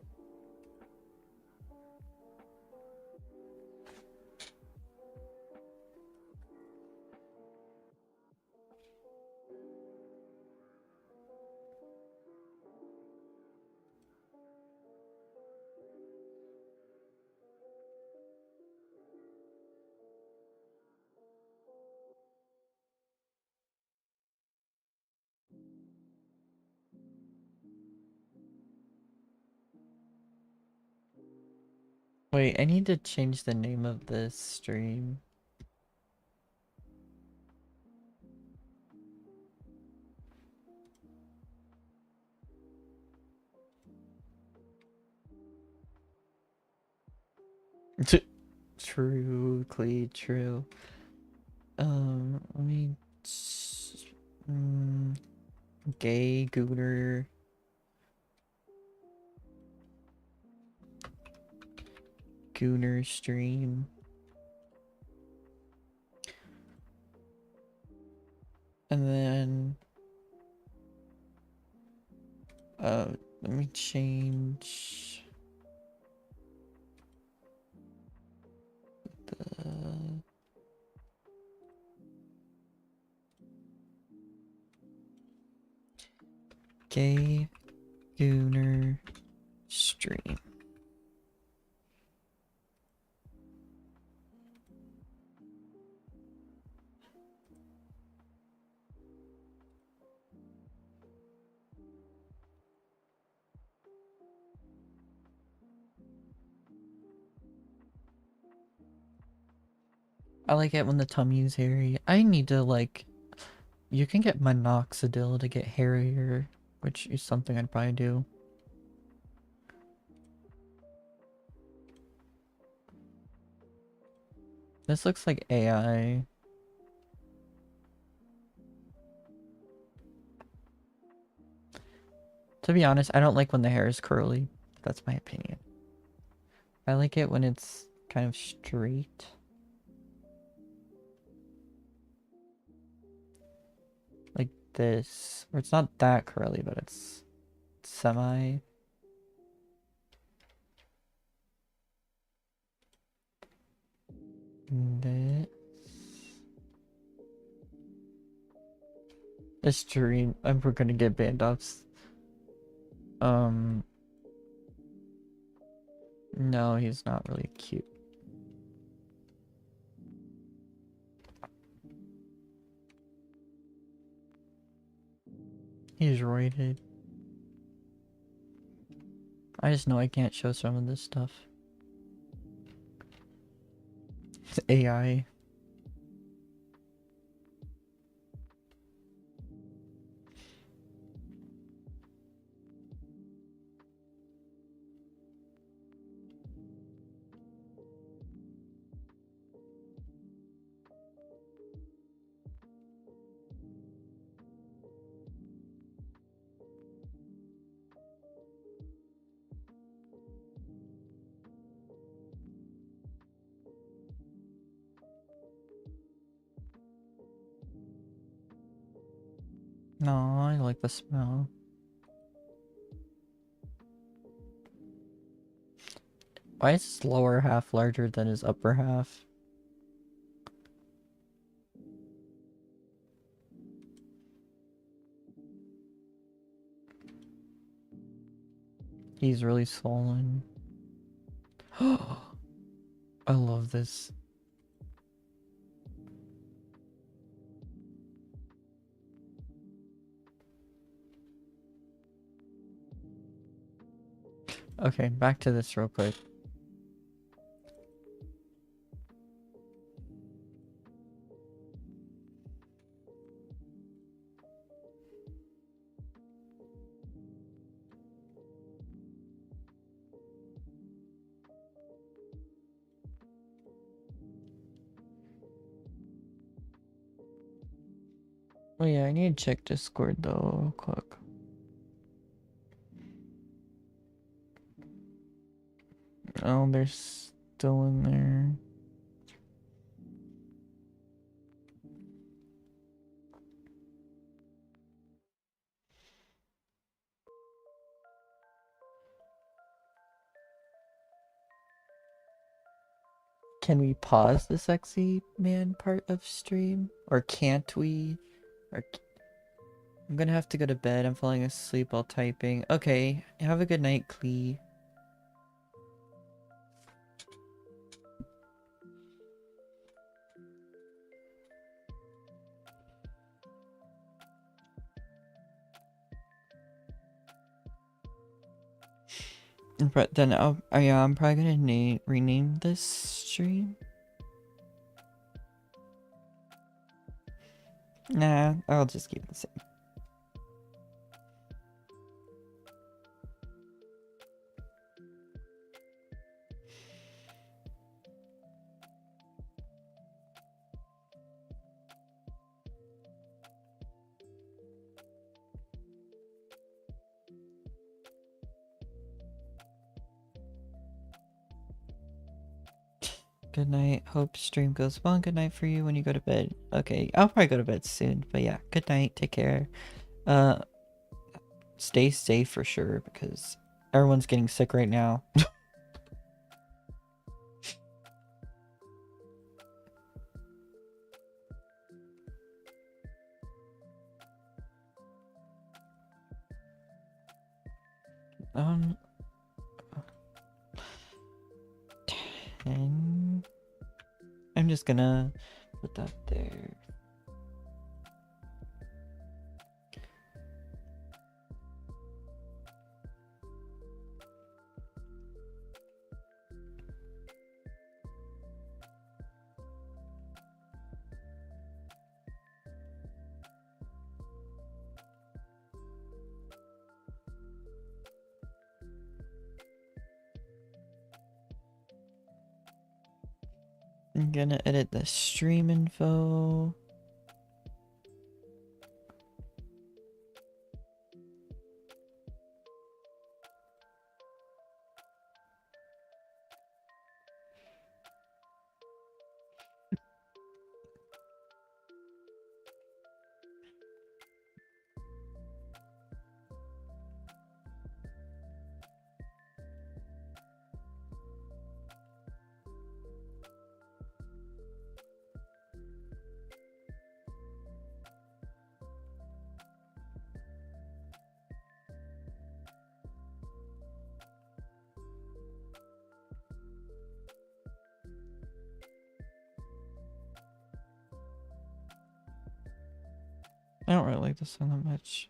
Wait, I need to change the name of this stream. Truly true. Let me. Mm, gay Gooner. Gooner stream. And then. Let me change. The. Gay Gooner stream. I like it when the tummy's hairy. I need to like. You can get minoxidil to get hairier, which is something I'd probably do. This looks like AI. To be honest, I don't like when the hair is curly. That's my opinion. I like it when it's kind of straight. Like this. Or it's not that curly, but it's semi. This. This dream. We're gonna get banned offs. No, he's not really cute. He's roided. I just know I can't show some of this stuff. It's AI. No, I like the smell. Why is his lower half larger than his upper half? He's really swollen. I love this. Okay, back to this real quick. Oh yeah, I need to check Discord though, real quick. Oh, they're still in there. Can we pause the sexy man part of stream? Or can't we? I'm gonna have to go to bed. I'm falling asleep while typing. Okay, have a good night, Clee. But then I'm probably gonna rename this stream. Nah, I'll just keep it the same. Good night. Hope stream goes well. Good night for you when you go to bed. Okay, I'll probably go to bed soon. But yeah, good night. Take care. Uh, stay safe for sure because everyone's getting sick right now. um, 10. I'm just gonna put that there. I'm gonna edit the stream info. I don't really like this song that much.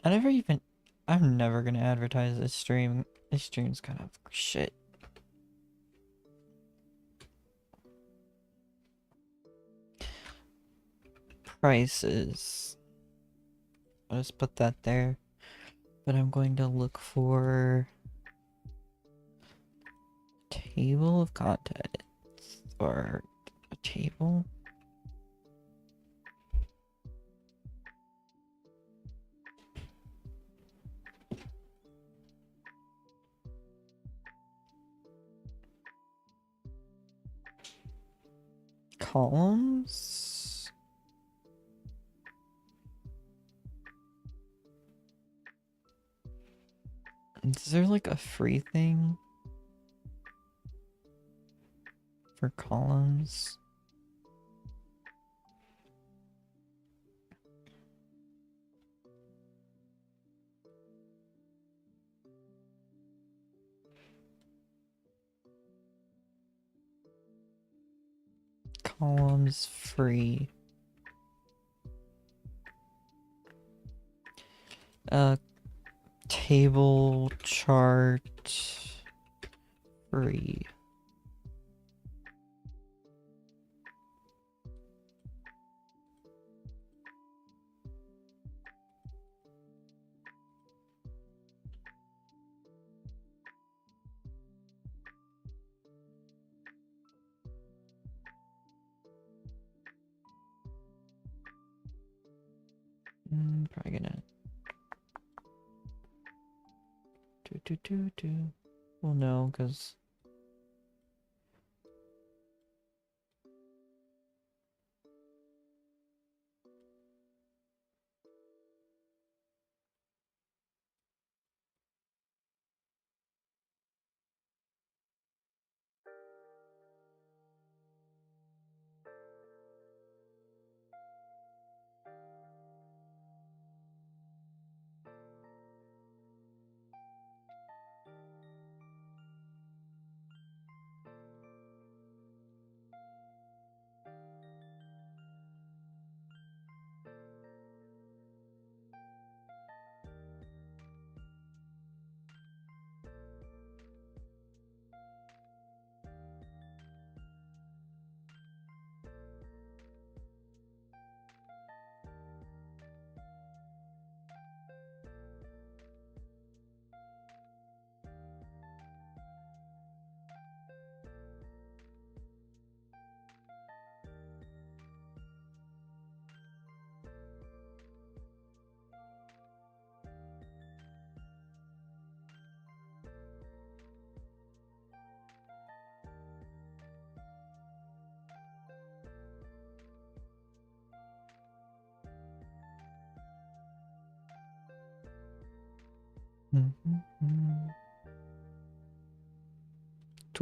I'm never gonna advertise this stream. This stream's kind of shit. Prices. I'll just put that there. But I'm going to look for table of contents or a table. Columns. Is there like a free thing for columns? Columns free. Table chart free. Probably gonna do. Well, no, because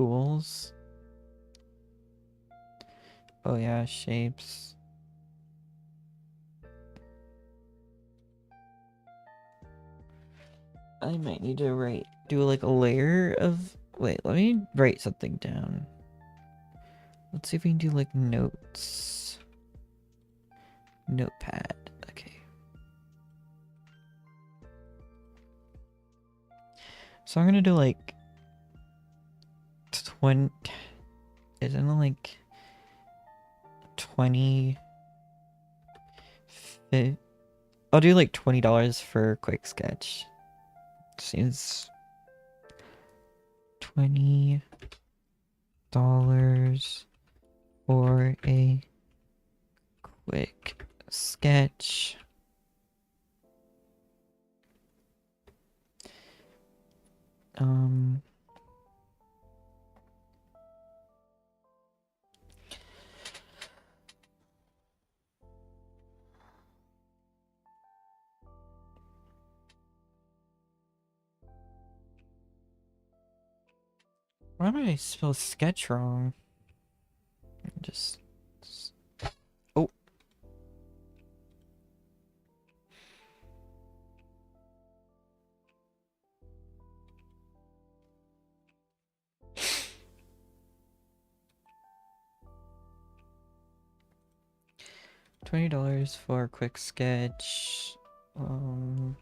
tools. Oh yeah, shapes. I might need to do like a layer of, wait, let me write something down. Let's see if we can do like notes. Notepad, okay. So I'm gonna do like 20, isn't it like 20, I'll do like $20 for quick sketch. is $20 for a quick sketch. Um, why am I spell sketch wrong? Just oh. $20 for a quick sketch. Uh,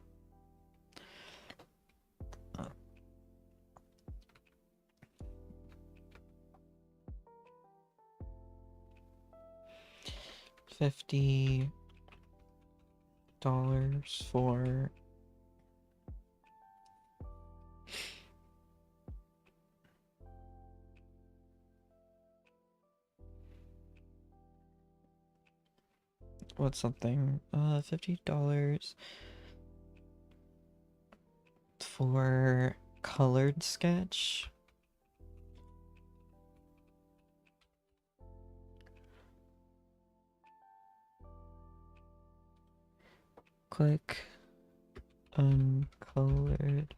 $50 for what's something? $50 for colored sketch. Quick uncolored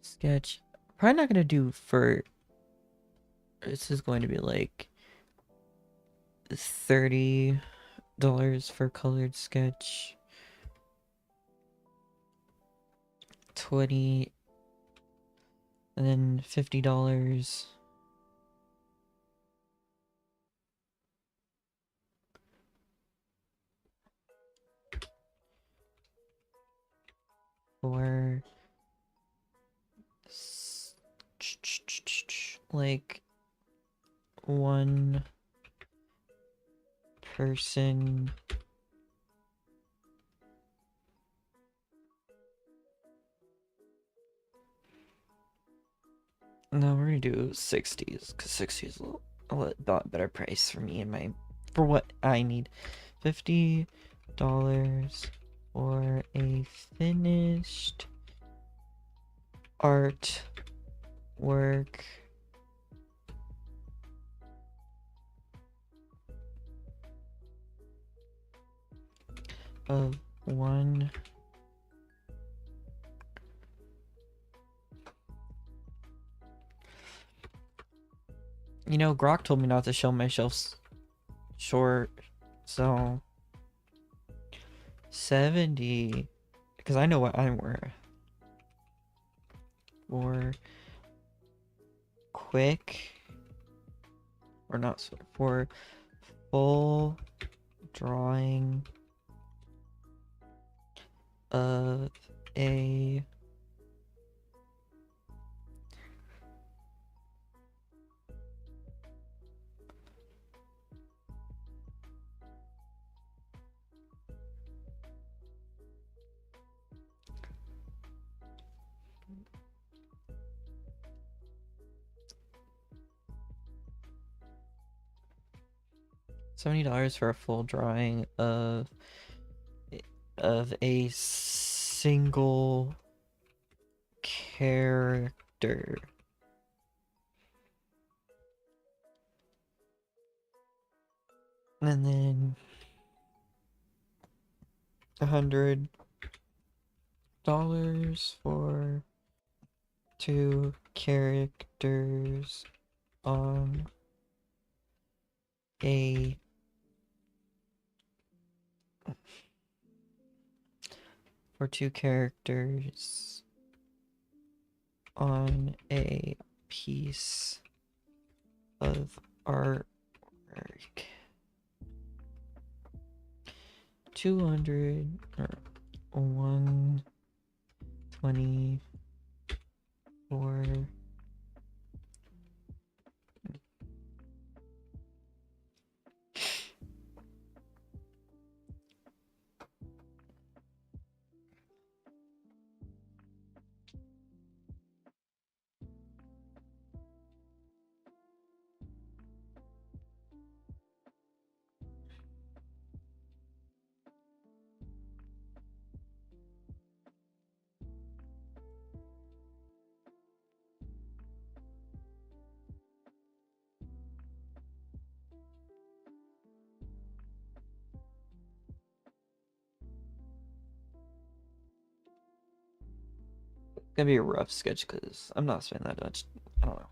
sketch. Probably not gonna do for. This is going to be like $30 for colored sketch. 20 and then $50 for like one person. No, we're gonna do 60s because 60 is a lot better price for me and my for what I need. $50 for a finished art work of one Grok told me not to show my shelves short, so 70 because I know what I'm worth. For quick or not for full drawing of a $70 for a full drawing of a single character. And then $100 for 2 characters on a for 2 characters on a piece of artwork. 200 or 124. gonna be a rough sketch because I'm not spending that much. I don't know.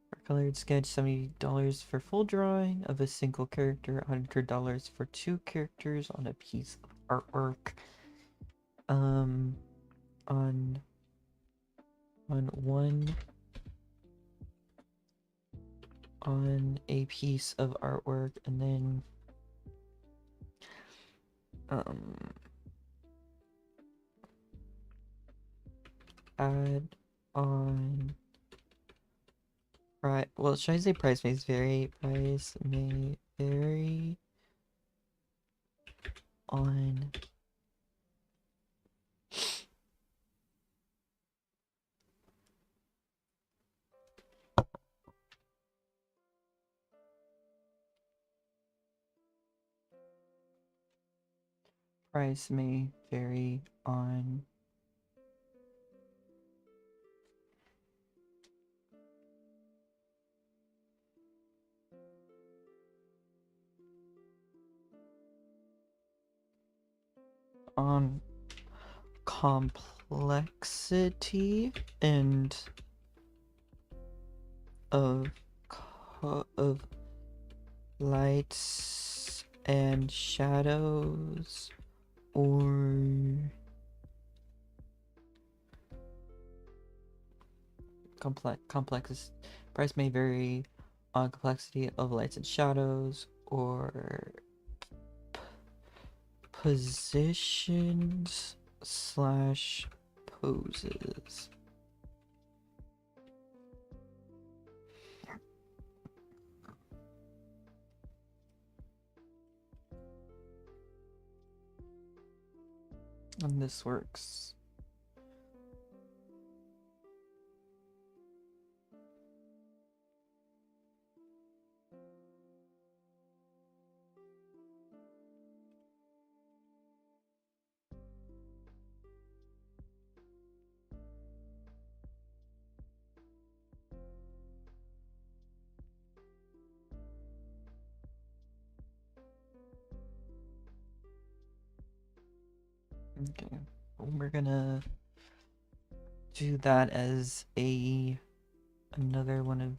For colored sketch, $70 for full drawing of a single character, $100 for 2 characters on a piece of artwork. On one on a piece of artwork, and then add on price. Well, should I say price may vary? Price may vary on price may vary on complexity and of of lights and shadows, or complex price may vary on complexity of lights and shadows, or positions slash poses. And this works. Okay, we're gonna do that as another one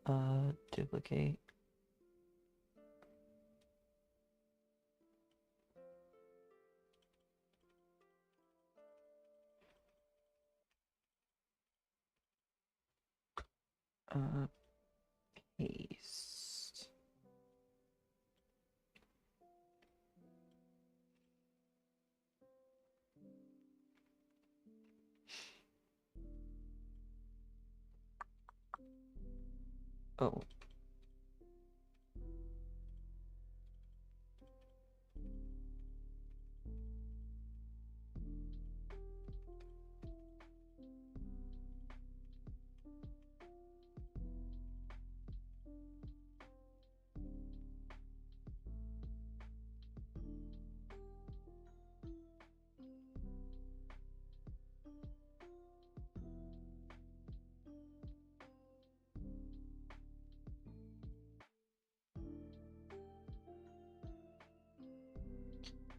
of duplicate. Paste. Oh.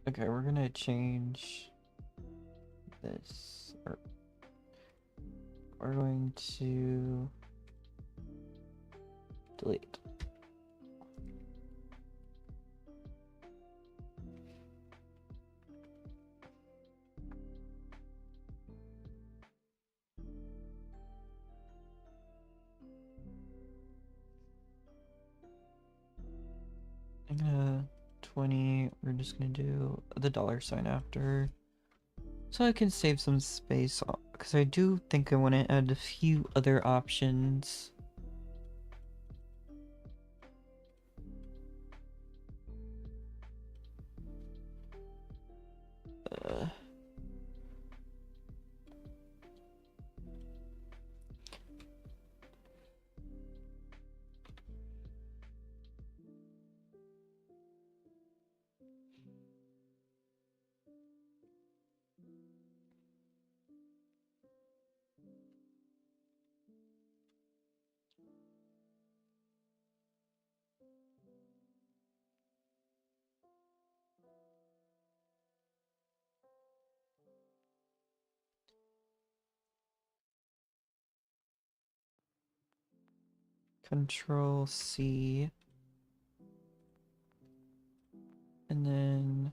Okay, we're gonna change this. Or we're going to delete. I'm gonna 20. We're just gonna do the $sign after, so I can save some space. Because I do think I want to add a few other options. Uh, Control C. And then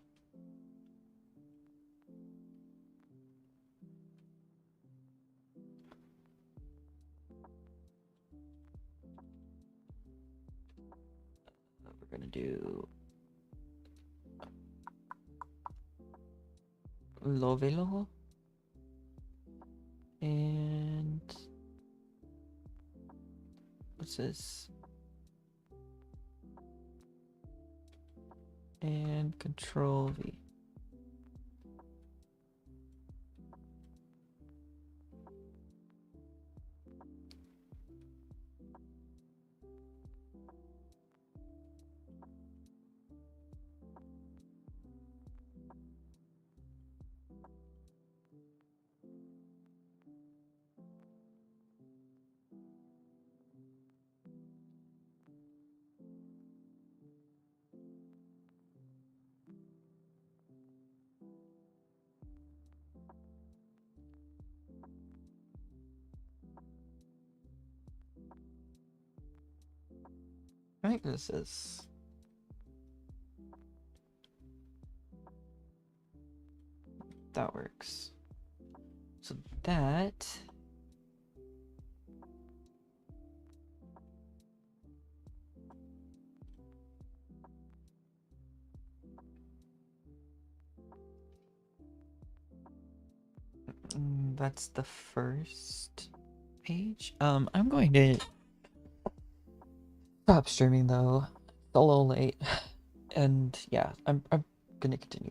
we're gonna do Lovelo. And what's this? And Control V. I think this is. That works. So that. That's the first page. I'm going to stop streaming though. It's a little late. And yeah, I'm gonna continue.